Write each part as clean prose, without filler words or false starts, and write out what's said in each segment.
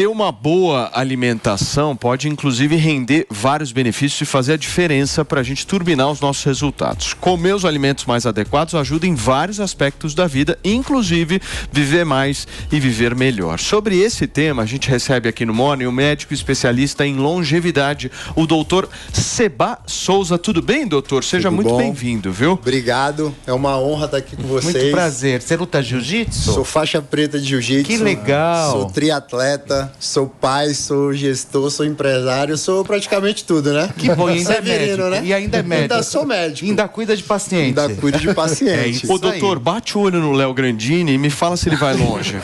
Ter uma boa alimentação pode, inclusive, render vários benefícios e fazer a diferença para a gente turbinar os nossos resultados. Comer os alimentos mais adequados ajuda em vários aspectos da vida, inclusive viver mais e viver melhor. Sobre esse tema, a gente recebe aqui no Morning um médico especialista em longevidade, o doutor Seba Souza. Tudo bem, doutor? Seja muito bem-vindo, viu? Obrigado, é uma honra estar aqui com vocês. Muito prazer. Você luta jiu-jitsu? Sou faixa preta de jiu-jitsu. Que legal. Sou triatleta. Sou pai, sou gestor, sou empresário, sou praticamente tudo, né? Que bom, e ainda é médico, né? E ainda é médico. Ainda sou médico. Ainda cuida de paciente. Ainda cuido de paciente. Ô, doutor, bate o olho no Léo Grandini e me fala se ele vai longe.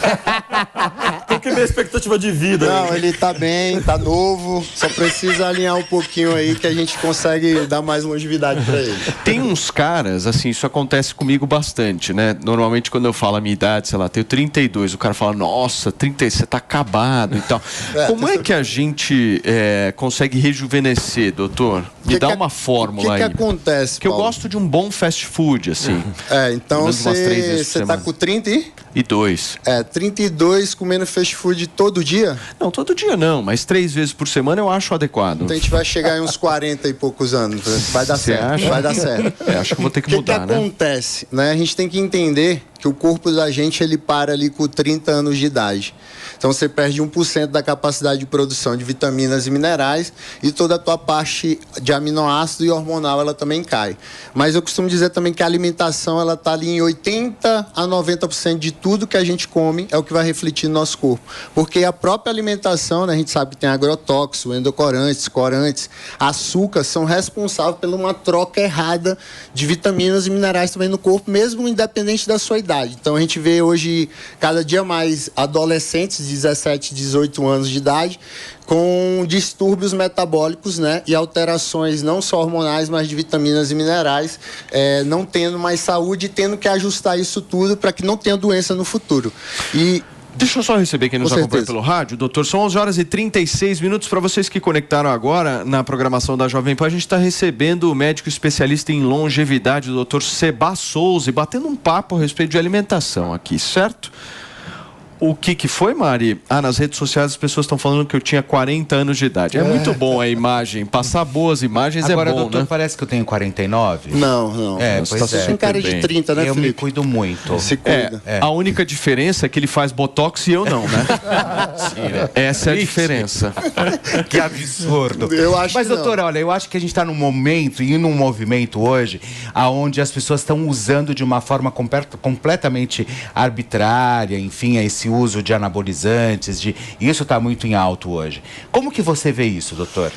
Qual que é a minha expectativa de vida? Não, ele tá bem, tá novo, só precisa alinhar um pouquinho aí que a gente consegue dar mais longevidade pra ele. Tem uns caras, assim, isso acontece comigo bastante, né? Normalmente quando eu falo a minha idade, sei lá, tenho 32, o cara fala, nossa, 30, você tá acabado e tal. Como é que a gente consegue rejuvenescer, doutor? Me dá uma fórmula aí. O que acontece, Porque eu gosto de um bom fast food, assim. Então você tá com 32. 32 comendo fast food todo dia? Não, todo dia não, mas 3 vezes por semana eu acho adequado. Então a gente vai chegar em uns 40 e poucos anos. Vai dar certo, acha? vai dar certo. Acho que eu vou ter que mudar, né? O que acontece, né? A gente tem que entender que o corpo da gente, ele para ali com 30 anos de idade. Então você perde 1% da capacidade de produção de vitaminas e minerais e toda a tua parte de aminoácido e hormonal ela também cai. Mas eu costumo dizer também que a alimentação ela está ali em 80 a 90% de tudo que a gente come é o que vai refletir no nosso corpo. Porque a própria alimentação, né, a gente sabe que tem agrotóxico, endocorantes, corantes, açúcar são responsáveis por uma troca errada de vitaminas e minerais também no corpo, mesmo independente da sua idade. Então a gente vê hoje cada dia mais adolescentes de 17, 18 anos de idade com distúrbios metabólicos, né, e alterações não só hormonais, mas de vitaminas e minerais, não tendo mais saúde e tendo que ajustar isso tudo para que não tenha doença no futuro. Deixa eu só receber quem nos acompanha pelo rádio, doutor. São 11 horas e 36 minutos. Para vocês que conectaram agora na programação da Jovem Pan, a gente está recebendo o médico especialista em longevidade, o doutor Seba Souza, e batendo um papo a respeito de alimentação aqui, certo? O que foi, Mari? Nas redes sociais as pessoas estão falando que eu tinha 40 anos de idade. É muito bom a imagem. Passar boas imagens agora, é bom, doutor, né? Parece que eu tenho 49. Não. Você tá com cara de 30, né, Eu Felipe? me cuido muito. Se cuida. A única diferença é que ele faz botox e eu não, né? Essa é a diferença. Que absurdo. Eu acho Mas, que doutor, olha, eu acho que a gente está num momento e num movimento hoje onde as pessoas estão usando de uma forma completamente arbitrária, enfim, esse uso de anabolizantes, isso está muito em alto hoje. Como que você vê isso, doutor?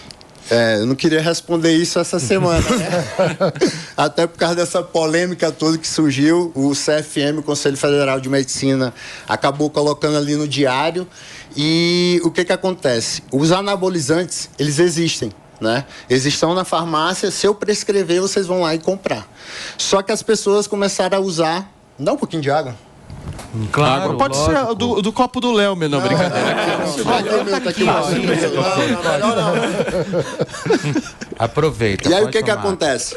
Eu não queria responder isso essa semana, né? Até por causa dessa polêmica toda que surgiu, o CFM, o Conselho Federal de Medicina, acabou colocando ali no diário. E o que acontece? Os anabolizantes, eles existem, né? Eles estão na farmácia, se eu prescrever, vocês vão lá e comprar. Só que as pessoas começaram a usar... Dá um pouquinho de água. Claro, água. Pode ser do copo do Léo, meu, não, brincadeira. Aproveita. E aí o que acontece?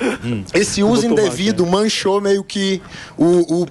Esse uso indevido manchou meio que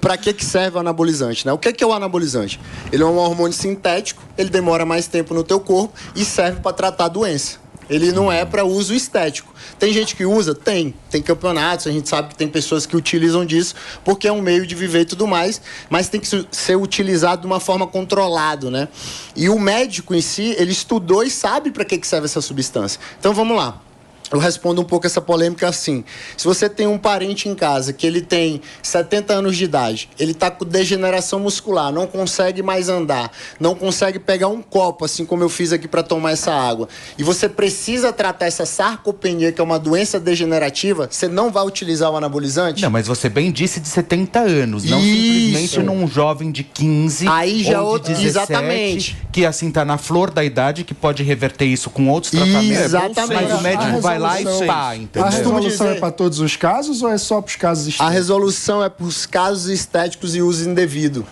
para que serve o anabolizante, né? O que é o anabolizante? Ele é um hormônio sintético, ele demora mais tempo no teu corpo e serve para tratar a doença. Ele não é para uso estético. Tem gente que usa? Tem campeonatos, a gente sabe que tem pessoas que utilizam disso porque é um meio de viver e tudo mais, mas tem que ser utilizado de uma forma controlada, né? E o médico em si, ele estudou e sabe para que serve essa substância. Então vamos lá. Eu respondo um pouco essa polêmica assim. Se você tem um parente em casa que ele tem 70 anos de idade, ele está com degeneração muscular, não consegue mais andar, não consegue pegar um copo, assim como eu fiz aqui para tomar essa água, e você precisa tratar essa sarcopenia, que é uma doença degenerativa, você não vai utilizar o anabolizante? Não, mas você bem disse de 70 anos, não simplesmente num jovem de 15 aí já ou de 17, exatamente, que assim está na flor da idade, que pode reverter isso com outros tratamentos. Exatamente. Mas o médico vai lá e pá, entendeu? A resolução é para todos os casos ou é só para os casos estéticos? A resolução é para os casos estéticos e uso indevido.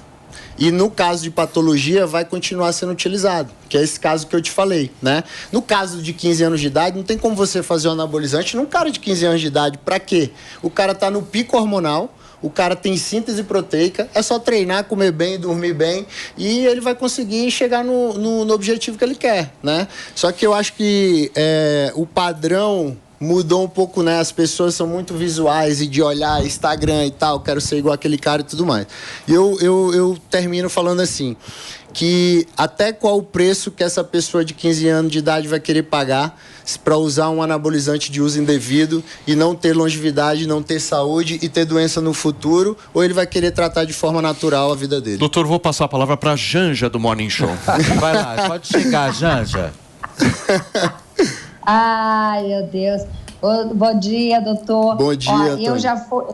E no caso de patologia vai continuar sendo utilizado, que é esse caso que eu te falei, né? No caso de 15 anos de idade, não tem como você fazer o anabolizante num cara de 15 anos de idade. Para quê? O cara tá no pico hormonal, o cara tem síntese proteica, é só treinar, comer bem, dormir bem, e ele vai conseguir chegar no objetivo que ele quer, né? Só que eu acho que o padrão mudou um pouco, né? As pessoas são muito visuais e de olhar Instagram e tal, quero ser igual aquele cara e tudo mais. E eu termino falando assim, que até qual o preço que essa pessoa de 15 anos de idade vai querer pagar para usar um anabolizante de uso indevido e não ter longevidade, não ter saúde e ter doença no futuro, ou ele vai querer tratar de forma natural a vida dele. Doutor, vou passar a palavra para a Janja do Morning Show. Vai lá, pode chegar, Janja. Ai, meu Deus. Bom dia, doutor. Bom dia,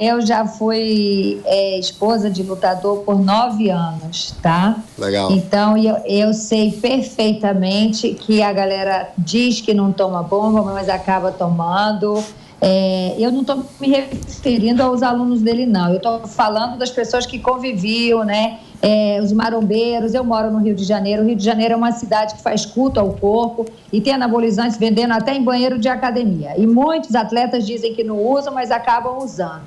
eu já fui esposa de lutador por 9 anos, tá? Legal. Então, eu sei perfeitamente que a galera diz que não toma bomba, mas acaba tomando. Eu não estou me referindo aos alunos dele, não. Eu estou falando das pessoas que conviviam, né? Os marombeiros. Eu moro no Rio de Janeiro. O Rio de Janeiro é uma cidade que faz culto ao corpo e tem anabolizantes vendendo até em banheiro de academia. E muitos atletas dizem que não usam, mas acabam usando.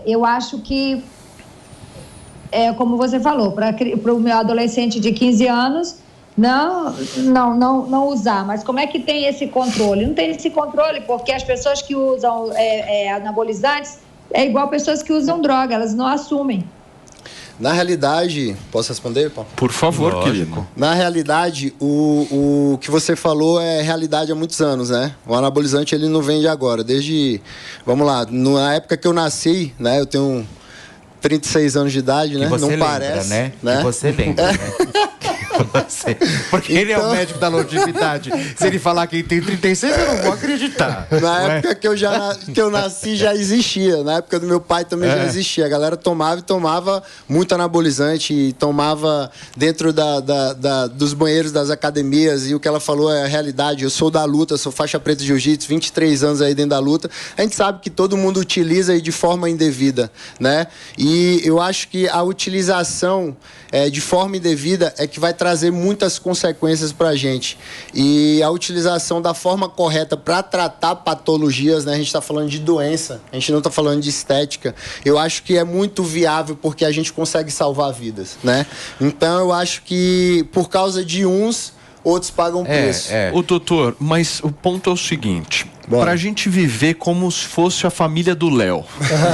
Eu acho que, como você falou, para o meu adolescente de 15 anos, não usar. Mas como é que tem esse controle? Não tem esse controle, porque as pessoas que usam anabolizantes é igual pessoas que usam droga, elas não assumem. Na realidade, posso responder, Paulo? Por favor, querido. Na realidade, o que você falou é realidade há muitos anos, né? O anabolizante, ele não vem de agora. Desde, vamos lá, na época que eu nasci, né? Eu tenho 36 anos de idade, né? Não lembra, parece, né? Que você lembra, né? Porque ele é o médico da longevidade. Se ele falar que ele tem 36, eu não vou acreditar. Na época que eu nasci já existia. Na época do meu pai também já existia. A galera tomava muito anabolizante e tomava dentro dos banheiros das academias. E o que ela falou é a realidade. Eu sou da luta, sou faixa preta de jiu-jitsu, 23 anos aí dentro da luta. A gente sabe que todo mundo utiliza aí de forma indevida, né? E eu acho que a utilização de forma indevida é que vai trazer muitas consequências para a gente. E a utilização da forma correta para tratar patologias, né? A gente está falando de doença, a gente não está falando de estética. Eu acho que é muito viável porque a gente consegue salvar vidas, né? Então eu acho que por causa de uns, outros pagam preço. O doutor, mas o ponto é o seguinte: para a gente viver como se fosse a família do Léo,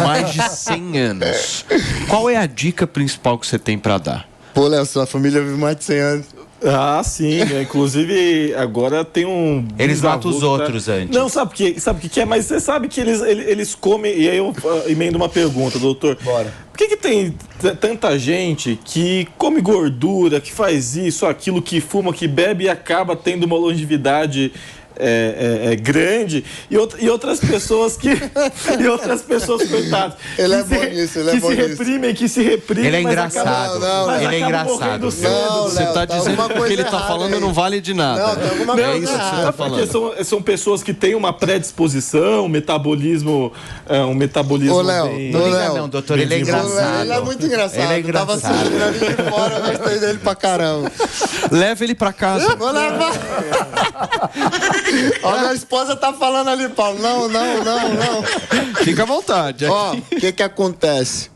mais de 100 anos, qual é a dica principal que você tem para dar? Pô, Léo, sua família vive mais de 100 anos. Ah, sim. Inclusive, agora tem um... Eles matam os outros antes. Não, sabe o que é? Mas você sabe que eles comem... E aí eu emendo uma pergunta, doutor. Bora. Por que tem tanta gente que come gordura, que faz isso, aquilo, que fuma, que bebe e acaba tendo uma longevidade... grande e outras pessoas coitadas, ele é bom nisso, ele é bom nisso. que se reprimem, ele é engraçado, ele é engraçado. Você está dizendo que o que ele está falando aí não vale de nada. Não, tem alguma coisa isso que você está falando. Porque são pessoas que têm uma predisposição, um metabolismo Ô, Léo, bem... Não, doutor, ele é engraçado. Ele é muito engraçado. Ele é engraçado. Tava assistindo ali de fora, eu gostei dele pra caramba. Leva ele para casa. Vou levar. Olha, a esposa tá falando ali, Paulo. Não. Fica à vontade. Ó, o que acontece?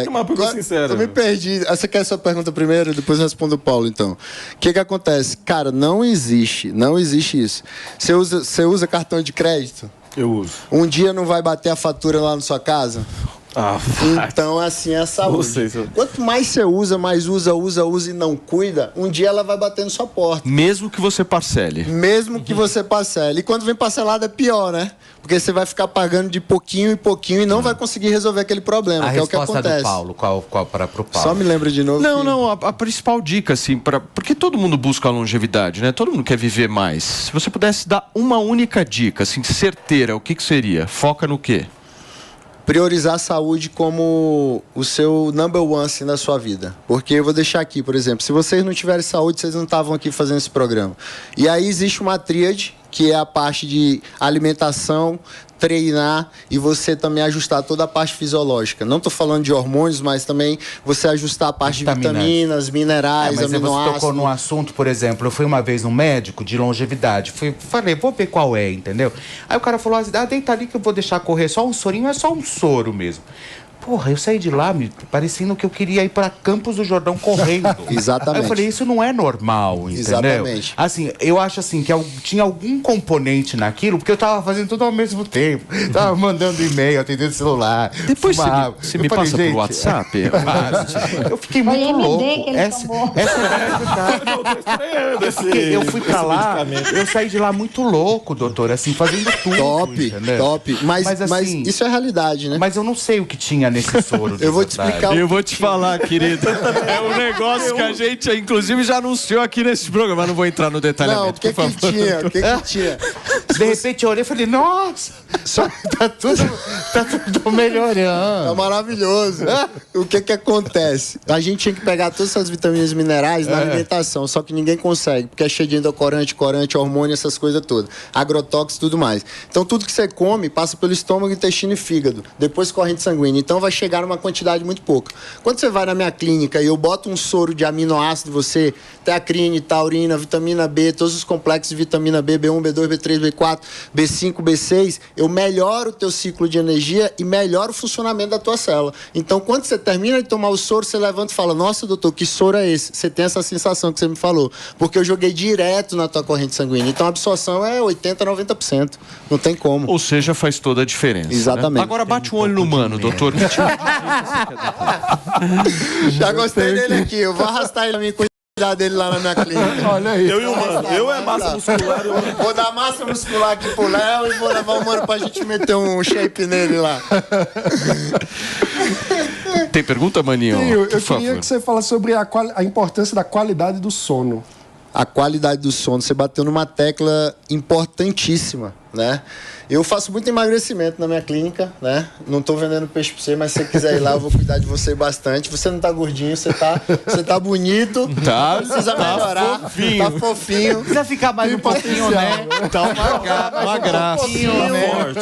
Uma pergunta sincera. Eu me perdi. Você quer a sua pergunta primeiro? Depois eu respondo o Paulo, então. O que acontece? Cara, não existe isso. Você usa cartão de crédito? Eu uso. Um dia não vai bater a fatura lá na sua casa? Então, assim, é a saúde. Quanto mais você usa, mais usa e não cuida, um dia ela vai bater na sua porta. Mesmo que você parcele. E quando vem parcelado é pior, né? Porque você vai ficar pagando de pouquinho em pouquinho e não vai conseguir resolver aquele problema, que é o que acontece. A resposta do Paulo, qual para pro Paulo? Só me lembra de novo. Não, a principal dica, assim, porque todo mundo busca a longevidade, né? Todo mundo quer viver mais. Se você pudesse dar uma única dica, assim, certeira, o que seria? Foca no quê? Priorizar a saúde como o seu number one assim, na sua vida. Porque eu vou deixar aqui, por exemplo, se vocês não tiverem saúde, vocês não estavam aqui fazendo esse programa. E aí existe uma tríade, que é a parte de alimentação, treinar e você também ajustar toda a parte fisiológica. Não estou falando de hormônios, mas também você ajustar a parte de vitaminas, minerais, mas aminoácidos. Você tocou num assunto, por exemplo, eu fui uma vez num médico de longevidade, falei, vou ver qual é, entendeu? Aí o cara falou assim, deita ali que eu vou deixar correr só um sorinho, é só um soro mesmo. Porra, eu saí de lá parecendo que eu queria ir para Campos do Jordão correndo. Exatamente. Aí eu falei, isso não é normal, entendeu? Exatamente. Assim, eu acho assim que tinha algum componente naquilo, porque eu tava fazendo tudo ao mesmo tempo. Tava mandando e-mail, atendendo celular. Depois você me passa por WhatsApp? Eu fiquei muito louco. Eu fui pra lá, eu saí de lá muito louco, doutor, assim, fazendo tudo. Top. Mas assim, isso é realidade, né? Mas eu não sei o que tinha nesse soro. Eu vou te explicar. Eu vou te falar, querido. É um negócio que a gente, inclusive, já anunciou aqui nesse programa. Mas não vou entrar no detalhamento. Não, o que tinha? De repente eu olhei e falei, nossa, tá tudo melhorando. Tá maravilhoso. O que acontece? A gente tinha que pegar todas essas vitaminas e minerais na alimentação, só que ninguém consegue, porque é cheio de endoccorante, corante, hormônio, essas coisas todas. Agrotóxicos e tudo mais. Então tudo que você come passa pelo estômago, intestino e fígado. Depois corrente sanguínea. Então vai chegar numa quantidade muito pouca. Quando você vai na minha clínica e eu boto um soro de aminoácido, você, teacrine, taurina, vitamina B, todos os complexos de vitamina B, B1, B2, B3, B4, B5, B6, eu melhoro o teu ciclo de energia e melhoro o funcionamento da tua célula. Então, quando você termina de tomar o soro, você levanta e fala, nossa, doutor, que soro é esse? Você tem essa sensação que você me falou, porque eu joguei direto na tua corrente sanguínea. Então, a absorção é 80%, 90%. Não tem como. Ou seja, faz toda a diferença. Exatamente. Né? Agora bate um olho no humano, doutor. Já gostei dele aqui. Eu vou arrastar ele a mim, cuidar dele lá na minha clínica. Olha aí. Eu e o Mano. Eu é massa muscular. Vou dar massa muscular aqui pro Léo e vou levar o Mano pra gente meter um shape nele lá. Tem pergunta, Maninho? Eu queria que você falasse sobre a importância da qualidade do sono. A qualidade do sono. Você bateu numa tecla importantíssima, né? Eu faço muito emagrecimento na minha clínica, né? Não tô vendendo peixe pra você, mas se você quiser ir lá, eu vou cuidar de você bastante. Você não tá gordinho, você tá bonito. Tá. Precisa melhorar. Fofinho. Tá fofinho. Precisa ficar mais um pouquinho, né? Tá uma graça. A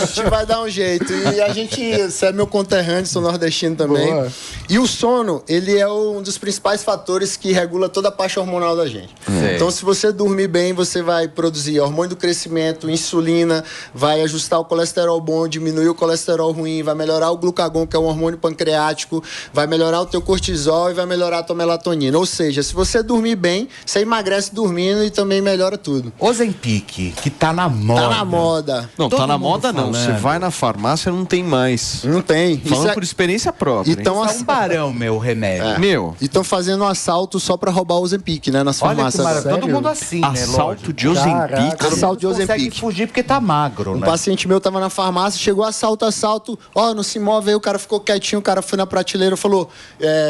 gente vai dar um jeito. E a gente, você é meu conterrâneo, sou nordestino também. Boa. E o sono, ele é um dos principais fatores que regula toda a parte hormonal da gente. Então, se você dormir bem, você vai produzir hormônio do crescimento, insulina, vai ajustar o colesterol bom, diminuir o colesterol ruim, vai melhorar o glucagon, que é um hormônio pancreático, vai melhorar o teu cortisol e vai melhorar a tua melatonina. Ou seja, se você dormir bem, você emagrece dormindo e também melhora tudo. Ozempic, que tá na moda. Tá na moda. Não, Todo tá na mundo moda não. falando. Você vai na farmácia, não tem mais. Não tem. Falando por experiência própria. Então, Isso é um barão, meu remédio. Meu, E estão fazendo um assalto só pra roubar o Ozempic, né? Nas Olha que farmácias. maravilha. Todo Sério? mundo assim, né? assalto Lógico. de Ozempic. Caraca. Assalto de Não consegue Ozempic. fugir porque tá magro, Um né? paciente meu tava na farmácia, chegou assalto, ó, não se move aí, o cara ficou quietinho, o cara foi na prateleira e falou,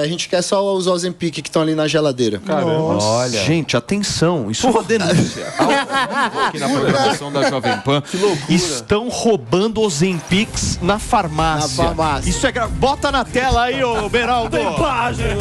a gente quer só os Ozempic que estão ali na geladeira. Olha. Gente, atenção, isso é uma denúncia. Ao vivo aqui na programação da Jovem Pan. Que loucura. Estão roubando Ozempics na farmácia. Na farmácia. Isso é bota na tela aí, ô Beraldo.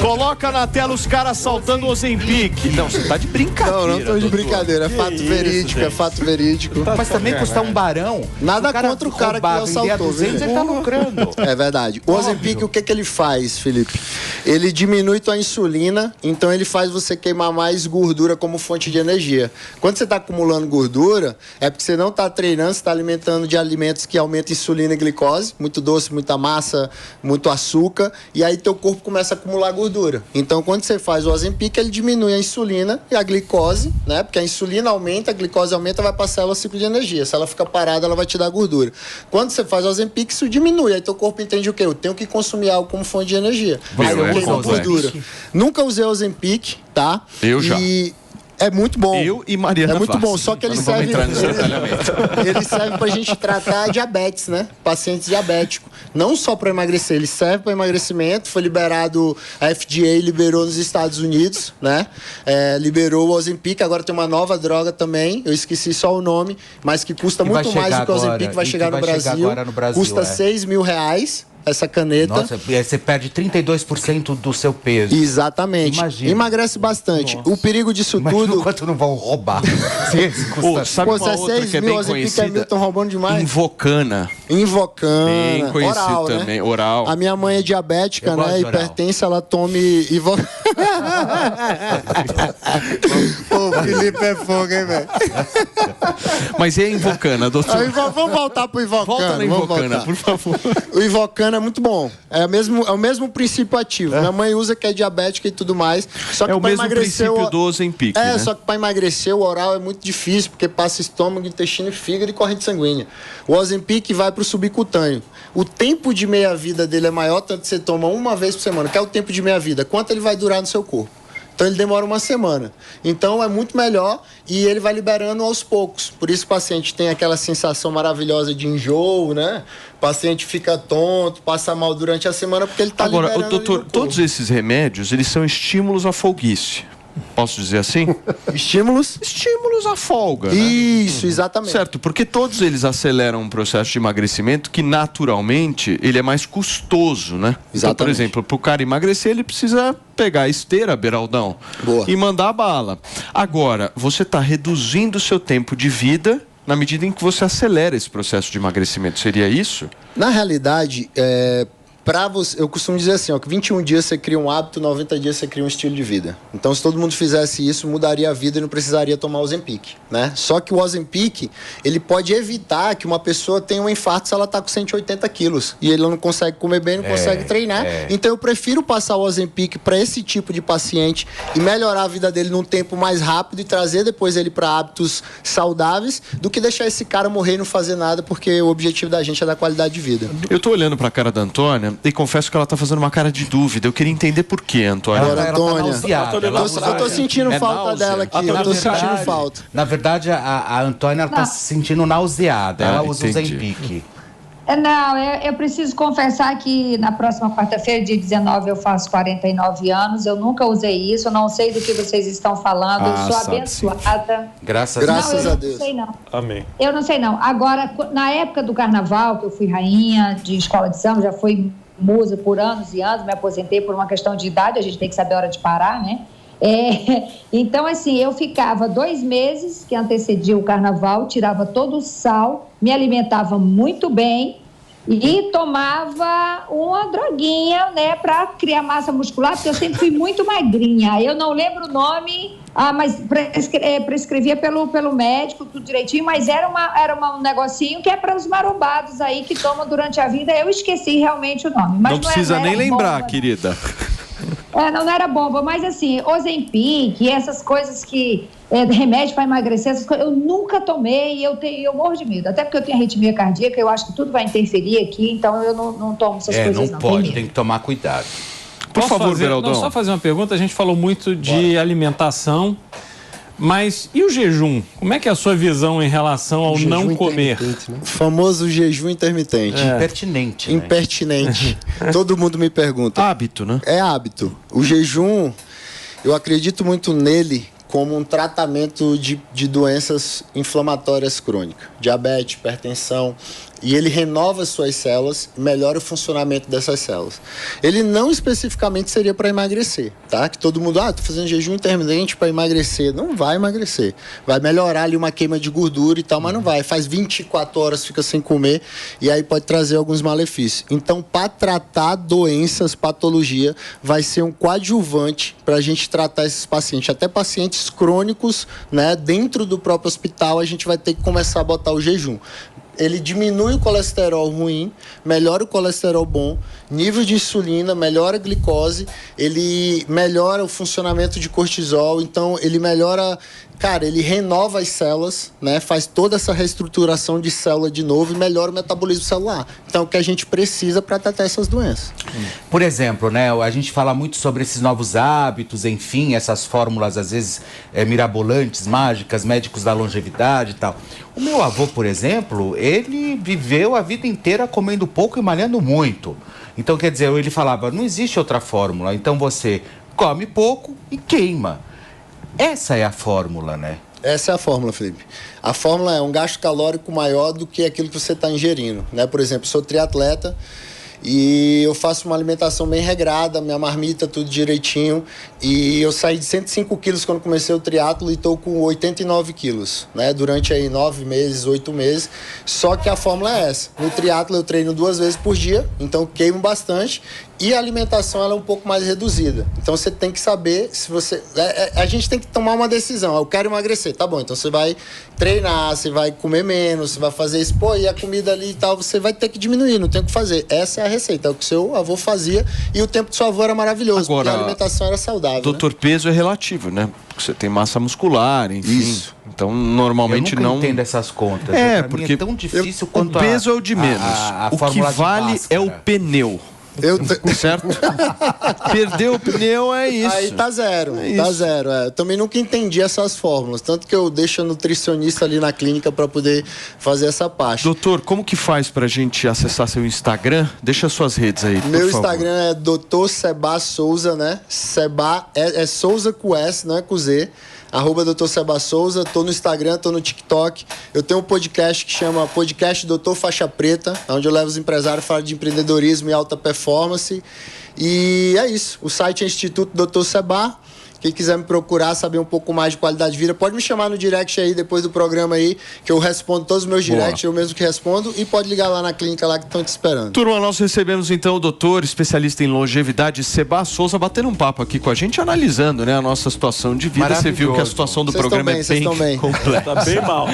Coloca na tela os caras assaltando o Ozempic. Não, você tá de brincadeira. Não tô de doutor. brincadeira, é fato verídico, é fato verídico. Mas também custa um barão. Nada Se contra o cara que roubar, vender a assaltou, 200, viu? ele tá lucrando. É verdade. O Ozempic, o que ele faz, Felipe? Ele diminui tua insulina, então ele faz você queimar mais gordura como fonte de energia. Quando você está acumulando gordura, é porque você não está treinando, você está alimentando de alimentos que aumentam insulina e glicose, muito doce, muita massa, muito açúcar, e aí teu corpo começa a acumular gordura. Então, quando você faz o Ozempic, ele diminui a insulina e a glicose, né? Porque a insulina aumenta, a glicose aumenta, vai passar ela ciclo de energia. Se ela fica parada, ela vai te dar gordura. Quando você faz o Ozempic, isso diminui. Aí teu corpo entende o quê? Eu tenho que consumir algo como fonte de energia. Aí eu queimo gordura. Nunca usei Ozempic, tá? Eu já. E é muito bom. Eu e Mariana É muito Vassi. bom, só que ele Não vamos serve... entrar nesse detalhamento. Ele serve pra gente tratar diabetes, né? Pacientes diabéticos. Não só para emagrecer, ele serve para emagrecimento. Foi liberado, a FDA liberou nos Estados Unidos, né? Liberou o Ozempic, agora tem uma nova droga também. Eu esqueci só o nome, mas que custa muito mais do que o Ozempic, vai chegar no Brasil. Custa R$6 mil. essa caneta. Nossa, você perde 32% do seu peso. Exatamente. Imagina. Emagrece bastante. O perigo disso tudo... Quanto não vão roubar. Sabe Pô, uma outra que é bem conhecida? Estão roubando demais. Invocana. Bem conhecido oral, também, né? oral. A minha mãe é diabética, né? Hipertensa, ela tome Pô, o Felipe é fogo, hein, velho? Mas é Invocana, doutor. Vamos voltar pro Invocana. Volta na Invocana, por favor. O Invocana é muito bom. É o mesmo princípio ativo. Minha mãe usa, que é diabética e tudo mais. Só que é o mesmo princípio do Ozempic, né? Só que para emagrecer, o oral é muito difícil, porque passa estômago, intestino, fígado e corrente sanguínea. O Ozempic vai pro subcutâneo. O tempo de meia-vida dele é maior, tanto que você toma uma vez por semana, que é o tempo de meia-vida. Quanto ele vai durar no seu corpo? Então ele demora uma semana. Então é muito melhor e ele vai liberando aos poucos. Por isso o paciente tem aquela sensação maravilhosa de enjoo, né? O paciente fica tonto, passa mal durante a semana porque ele está liberando. Agora, doutor, todos esses remédios, eles são estímulos à folguice. Posso dizer assim? Estímulos? Estímulos à folga. Isso, né? Exatamente. Certo, porque todos eles aceleram um processo de emagrecimento que, naturalmente, ele é mais custoso, né? Exatamente. Então, por exemplo, para o cara emagrecer, ele precisa pegar a esteira, Beraldão, e mandar a bala. Agora, você está reduzindo o seu tempo de vida na medida em que você acelera esse processo de emagrecimento. Seria isso? Na realidade, eu costumo dizer assim, que 21 dias você cria um hábito, 90 dias você cria um estilo de vida. Então, se todo mundo fizesse isso, mudaria a vida e não precisaria tomar o Ozempic, né? Só que o Ozempic, ele pode evitar que uma pessoa tenha um infarto se ela está com 180 quilos e ele não consegue comer bem, não consegue treinar. Então, eu prefiro passar o Ozempic para esse tipo de paciente e melhorar a vida dele num tempo mais rápido e trazer depois ele para hábitos saudáveis do que deixar esse cara morrer e não fazer nada, porque o objetivo da gente é dar qualidade de vida. Eu tô olhando para a cara da Antônia e confesso que ela tá fazendo uma cara de dúvida. Eu queria entender por quê, Antônia. Antônia, eu tô sentindo falta dela aqui. Eu tô sentindo falta. Na verdade, a Antônia tá se sentindo nauseada. Ela usa o Ozempic. Não, eu preciso confessar que na próxima quarta-feira, dia 19, eu faço 49 anos. Eu nunca usei isso, eu não sei do que vocês estão falando. Eu sou abençoada. Sim. Graças a Deus. Não sei não. Amém. Eu não sei não. Agora, na época do carnaval, que eu fui rainha de escola de samba, já fui musa por anos e anos, me aposentei por uma questão de idade, a gente tem que saber a hora de parar, né? Então, assim, eu ficava 2 meses que antecedia o carnaval, tirava todo o sal, me alimentava muito bem e tomava uma droguinha, né, para criar massa muscular, porque eu sempre fui muito magrinha. Eu não lembro o nome, mas prescrevia pelo médico, tudo direitinho, mas era um negocinho que é para os marombados aí que tomam durante a vida. Eu esqueci realmente o nome. Mas não precisa nem lembrar, bomba, querida. Não era bomba, mas assim, Ozempic, essas coisas que remédio para emagrecer, essas coisas, eu nunca tomei e eu morro de medo. Até porque eu tenho arritmia cardíaca, eu acho que tudo vai interferir aqui, então eu não tomo essas coisas não. Não pode, tem que tomar cuidado. Por favor, Beraldão. Só fazer uma pergunta, a gente falou muito de alimentação, mas e o jejum? Como é que é a sua visão em relação ao não comer? Né? O famoso jejum intermitente. Impertinente. Né? Impertinente. Todo mundo me pergunta. Hábito, né? É hábito. O jejum, eu acredito muito nele como um tratamento de doenças inflamatórias crônicas. Diabetes, hipertensão. E ele renova suas células, melhora o funcionamento dessas células. Ele não especificamente seria para emagrecer, tá? Que todo mundo, tô fazendo jejum intermitente para emagrecer. Não vai emagrecer. Vai melhorar ali uma queima de gordura e tal, mas não vai. Faz 24 horas, fica sem comer e aí pode trazer alguns malefícios. Então, para tratar doenças, patologia, vai ser um coadjuvante para a gente tratar esses pacientes. Até pacientes crônicos, né? Dentro do próprio hospital, a gente vai ter que começar a botar o jejum. Ele diminui o colesterol ruim, melhora o colesterol bom, nível de insulina, melhora a glicose, ele melhora o funcionamento de cortisol, então ele melhora, ele renova as células, né? Faz toda essa reestruturação de célula de novo e melhora o metabolismo celular. Então, é o que a gente precisa para tratar essas doenças. Por exemplo, né? A gente fala muito sobre esses novos hábitos, enfim, essas fórmulas, às vezes, mirabolantes, mágicas, médicos da longevidade e tal. O meu avô, por exemplo, ele viveu a vida inteira comendo pouco e malhando muito. Então, quer dizer, ele falava, não existe outra fórmula. Então, você come pouco e queima. Essa é a fórmula, né? Essa é a fórmula, Felipe. A fórmula é um gasto calórico maior do que aquilo que você está ingerindo, né? Por exemplo, sou triatleta, E eu faço uma alimentação bem regrada, minha marmita, tudo direitinho. E eu saí de 105 quilos quando comecei o triatlo e estou com 89 quilos, né? Durante aí 9 meses, 8 meses. Só que a fórmula é essa. No triatlo eu treino 2 vezes por dia, então queimo bastante. E a alimentação ela é um pouco mais reduzida. Então você tem que saber se você... A gente tem que tomar uma decisão. Eu quero emagrecer, tá bom. Então você vai treinar, você vai comer menos, você vai fazer isso. Pô, e a comida ali e tal, você vai ter que diminuir, não tem o que fazer. Essa é a receita, é o que seu avô fazia. E o tempo do seu avô era maravilhoso, agora, porque a alimentação era saudável. Doutor, né? Peso é relativo, né? Porque você tem massa muscular, enfim. Isso. Então, normalmente eu nunca entendo essas contas. Porque é tão difícil quanto o peso é o de menos. O que vale é o pneu. Certo? Perdeu o pneu, é isso. Aí tá zero, zero. Eu também nunca entendi essas fórmulas, tanto que eu deixo a nutricionista ali na clínica para poder fazer essa parte. Doutor, como que faz pra gente acessar seu Instagram? Deixa suas redes aí, Meu Instagram é Dr. Seba Souza, né? Seba é Souza com S, não é com Z. @Dr. Seba Souza, tô no Instagram, tô no TikTok. Eu tenho um podcast que chama Podcast Doutor Faixa Preta, onde eu levo os empresários a falar de empreendedorismo e alta performance. E é isso. O site é Instituto Dr. Seba. Quem quiser me procurar, saber um pouco mais de qualidade de vida, pode me chamar no direct aí, depois do programa aí, que eu respondo todos os meus directs, eu mesmo que respondo, e pode ligar lá na clínica lá que estão te esperando. Turma, nós recebemos então o doutor, especialista em longevidade, Seba Souza, batendo um papo aqui com a gente, analisando, né, a nossa situação de vida. Você viu que a situação do programa é bem completa. Tá bem mal.